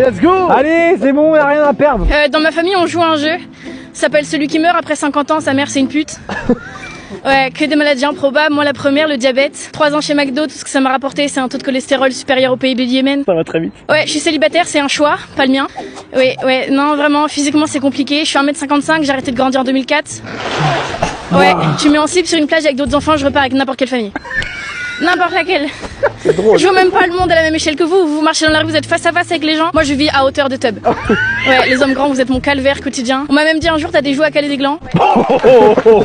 let's go. Allez, c'est bon, y'a rien à perdre. Dans ma famille, on joue à un jeu. Ça s'appelle celui qui meurt après 50 ans, sa mère c'est une pute. Ouais, que des maladies improbables. Moi la première, le diabète. 3 ans chez McDo, tout ce que ça m'a rapporté, c'est un taux de cholestérol supérieur au PIB du Yémen. Ça va très vite. Ouais, je suis célibataire, c'est un choix, pas le mien. Ouais, non, vraiment, physiquement c'est compliqué. Je suis 1m55, j'ai arrêté de grandir en 2004. Ouais, tu mets en slip sur une plage avec d'autres enfants, je repars avec n'importe quelle famille. N'importe laquelle. C'est drôle. Je vois même pas le monde à la même échelle que vous. Vous marchez dans la rue, vous êtes face à face avec les gens. Moi, je vis à hauteur de tub. Ouais, les hommes grands, vous êtes mon calvaire quotidien. On m'a même dit un jour, t'as des joues à caler des glands.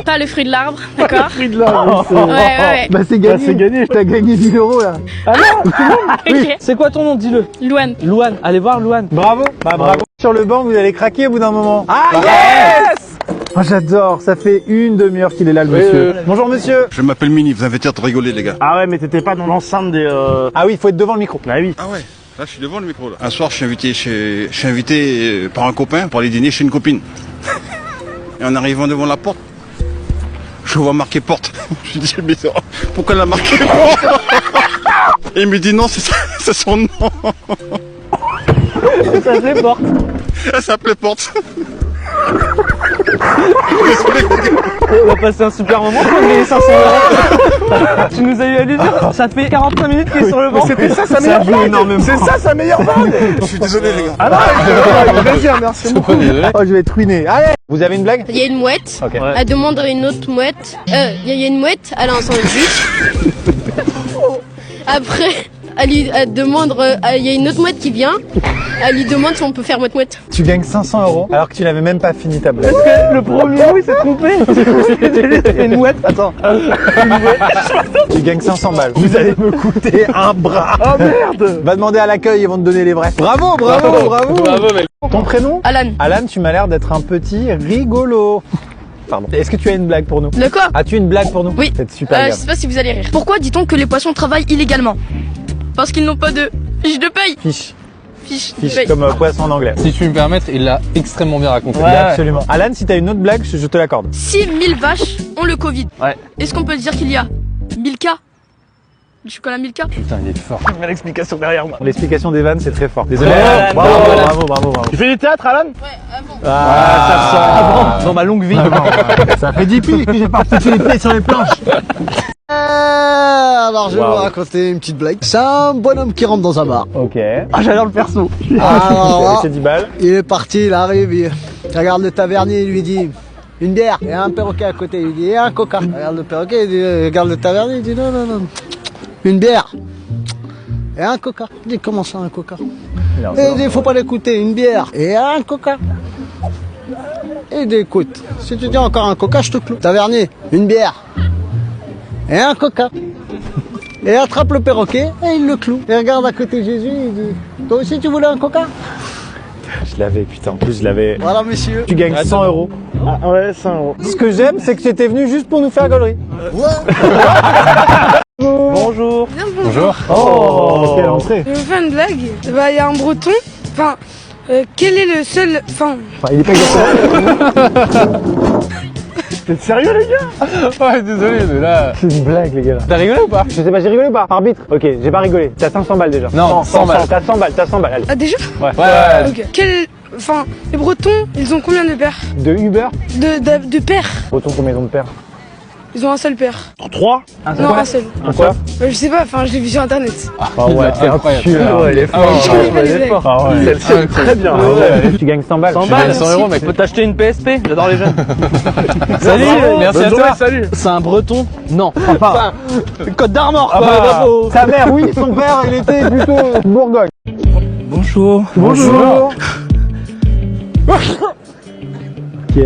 Pas le fruit de l'arbre, d'accord? Fruit de l'arbre. Ouais. Bah c'est gagné. Bah, c'est gagné. T'as gagné 10 € là. Ah non, c'est bon. Oui. Ok. C'est quoi ton nom? Dis-le. Louane. Louane. Allez voir Louane. Bravo. Bah bravo. Sur le banc, vous allez craquer au bout d'un moment. Ah yes. Oh, j'adore, ça fait une demi-heure qu'il est là le monsieur. Bonjour monsieur. Je m'appelle Mini, vous avez été à rigoler les gars. Ah ouais, mais t'étais pas dans l'enceinte des... Ah oui, il faut être devant le micro. Ah oui. Ah ouais, là je suis devant le micro là. Un soir je suis invité par un copain pour aller dîner chez une copine. Et en arrivant devant la porte, je vois marqué porte. Je dis mais pourquoi elle a marqué porte? Et il me dit non, c'est son nom. Ça s'appelait porte. Elle s'appelait porte. On va passer un super moment, on a gagné 500 €. Tu nous as eu à lui dire, ça fait 45 minutes qu'il est sur le banc. C'était ça sa meilleure vanne. C'est ça sa meilleure vanne. Je suis désolé les gars. Ah non, plaisir, merci beaucoup. Oh, je vais être ruiné. Allez, vous avez une blague? Il y a une mouette, Ok. elle demande à une autre mouette. Il y a une mouette, elle a un sandwich. Après, elle demande, il y a une autre mouette qui vient. Elle lui demande si on peut faire mouette-mouette. Tu gagnes 500 € alors que tu n'avais même pas fini ta blague. Est-ce que le premier, oui, s'est trompé? C'est une mouette. Attends. Une mouette. Tu gagnes 500 balles. Vous allez me coûter un bras. Oh merde. Va demander à l'accueil, ils vont te donner les vrais. Bravo. Bravo mec. Ton prénom? Alan. Alan, tu m'as l'air d'être un petit rigolo. Pardon. Est-ce que tu as une blague pour nous? De quoi? As-tu une blague pour nous? Oui. C'est super. Je sais pas si vous allez rire. Pourquoi dit-on que les poissons travaillent illégalement? Parce qu'ils n'ont pas de fiche de paye. Fiche de paye. comme poisson en anglais. Si tu me permettre, il l'a extrêmement bien raconté. Ouais, absolument. Alan, si t'as une autre blague, je te l'accorde. Si 1000 vaches ont le Covid, Ouais. est-ce qu'on peut dire qu'il y a 1000 cas? Du chocolat Milka? Putain, il est fort. Il y a l'explication derrière moi. L'explication d'Evan, c'est très fort. Désolé. Ouais, Bravo. Tu fais du théâtre, Alan? Ouais, avant. Ça sent. Dans ma longue vie. Ça fait 10 piges que j'ai pas foutu les pieds sur les planches. Alors je vais vous raconter une petite blague. C'est un bonhomme qui rentre dans un bar. Ok. Ah, j'adore le perso. Alors, c'est 10 balles. il est parti, il arrive, il regarde le tavernier, il lui dit une bière. Il y a un perroquet à côté, il lui dit et un coca. Il regarde le perroquet, il dit, regarde le tavernier, il dit non. Une bière. Et un coca. Il dit comment ça un coca? Et il dit faut pas l'écouter, une bière. Et un coca. Et il dit écoute, si tu dis encore un coca, je te cloue. Tavernier, une bière. Et un coca. Et attrape le perroquet et il le cloue. Et regarde à côté Jésus, il dit toi aussi tu voulais un coca? Je l'avais, putain. En plus, je l'avais. Voilà monsieur. Tu gagnes 100 €. Ah ouais, 100 €. Ce que j'aime, c'est que tu étais venu juste pour nous faire gaulerie. Bonjour. Bonjour. Oh, quelle entrée. Je vais vous faire une blague. Bah, il y a un breton. Enfin, quel est le seul. Enfin, Il est pas exactement. T'es sérieux, les gars? Ouais, désolé, mais là. C'est une blague, les gars. T'as rigolé ou pas? Je sais pas, j'ai rigolé ou pas? Arbitre. Ok, j'ai pas rigolé. T'as 500 balles déjà. Non, 100 balles. T'as 100 balles, allez. ah, déjà? Ouais. Ok. Enfin, les bretons, ils ont combien de pères? De Uber. De pères? Breton, combien ils ont de pères? Ils ont un seul père. 3. Non, un seul. Pourquoi? Je sais pas, enfin, je l'ai vu sur internet. Ah ouais, c'est incroyable. tueur. Ouais, il est fort. Je connais pas les blagues. Ah ouais. C'est très bien. Tu gagnes 100 balles. 100 balles, 100 €, mec. Faut t'acheter une PSP. J'adore les jeunes. Salut, merci à toi. Salut. C'est un breton? Non. Enfin, Côte d'Armor, quoi. Sa mère, oui. Son père, il était plutôt Bourgogne. Bonjour. Bonjour. Ok.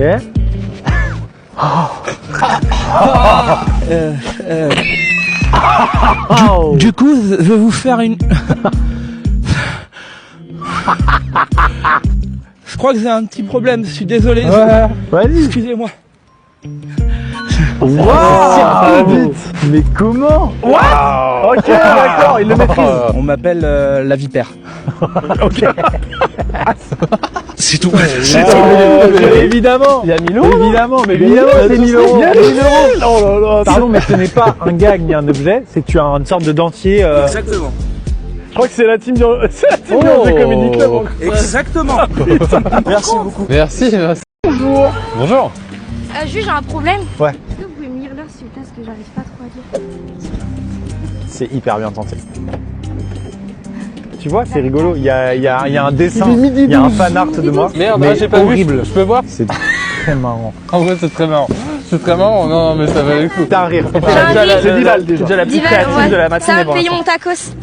Du coup, je vais vous faire une... Je crois que j'ai un petit problème, je suis désolé. Ouais, vas-y. Excusez-moi. Wow. Mais comment? Wow. Ok, d'accord, il le maîtrise. On m'appelle la vipère. Ok. C'est tout. Évidemment. Il y a 1000 €. Évidemment, mais évidemment, c'est 1000 €. Il y a 1000 €. Oh là là. Pardon, mais ce n'est pas un gag ni un objet, c'est que tu as une sorte de dentier. Exactement. Je crois que c'est la team du Comedy Club. Exactement. Merci beaucoup. Merci, merci. Bonjour. Bonjour. Juste, j'ai un problème. Ouais. Est-ce que vous pouvez me lire l'heure, s'il vous plaît, parce que j'arrive pas trop à lire. C'est hyper bien tenté. Tu vois, c'est rigolo. Il y a un dessin, il y a un fan art de moi. Merde, mais j'ai pas horrible. vu. Je peux voir? C'est très marrant. En vrai, c'est très marrant. C'est très marrant. Non, mais ça valait le coup. T'as un rire. C'est Dival déjà. Déjà la petite Dival, créative ouais. de la Ça matinée. va pour payer l'instant. mon tacos.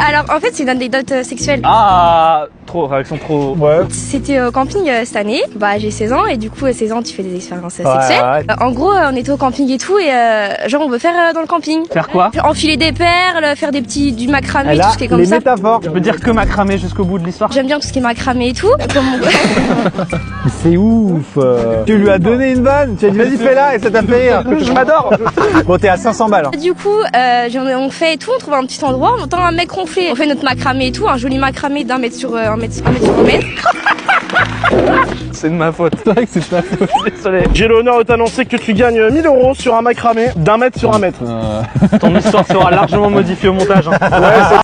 Alors, en fait, c'est une anecdote sexuelle. Ah, trop, réaction trop. Ouais. C'était au camping cette année. Bah, j'ai 16 ans et du coup, à 16 ans, tu fais des expériences Ouais, sexuelles. ouais. En gros, on était au camping et tout et genre, on veut faire dans le camping. Faire quoi? Enfiler des perles, faire du macramé, Elle tout a ce qui est comme les ça. métaphores. Je peux dire que macramé jusqu'au bout de l'histoire. J'aime bien tout ce qui est macramé et tout. C'est ouf. Tu lui as donné une vanne. Tu as dit vas-y fais-la et ça t'a fait rire. J'adore. Bon, t'es à 500 balles. Hein. Du coup, on fait et tout, on trouve un petit endroit, on entend un mec ronfler. On fait notre macramé et tout, un joli macramé d'1 mètre sur 1 mètre sur 1 mètre. C'est de ma faute. C'est vrai que c'est de ma faute. Désolé. J'ai l'honneur de t'annoncer que tu gagnes 1000 € sur un macramé d'1 mètre sur 1 mètre. Ton histoire sera largement modifiée au montage. Hein. Ouais,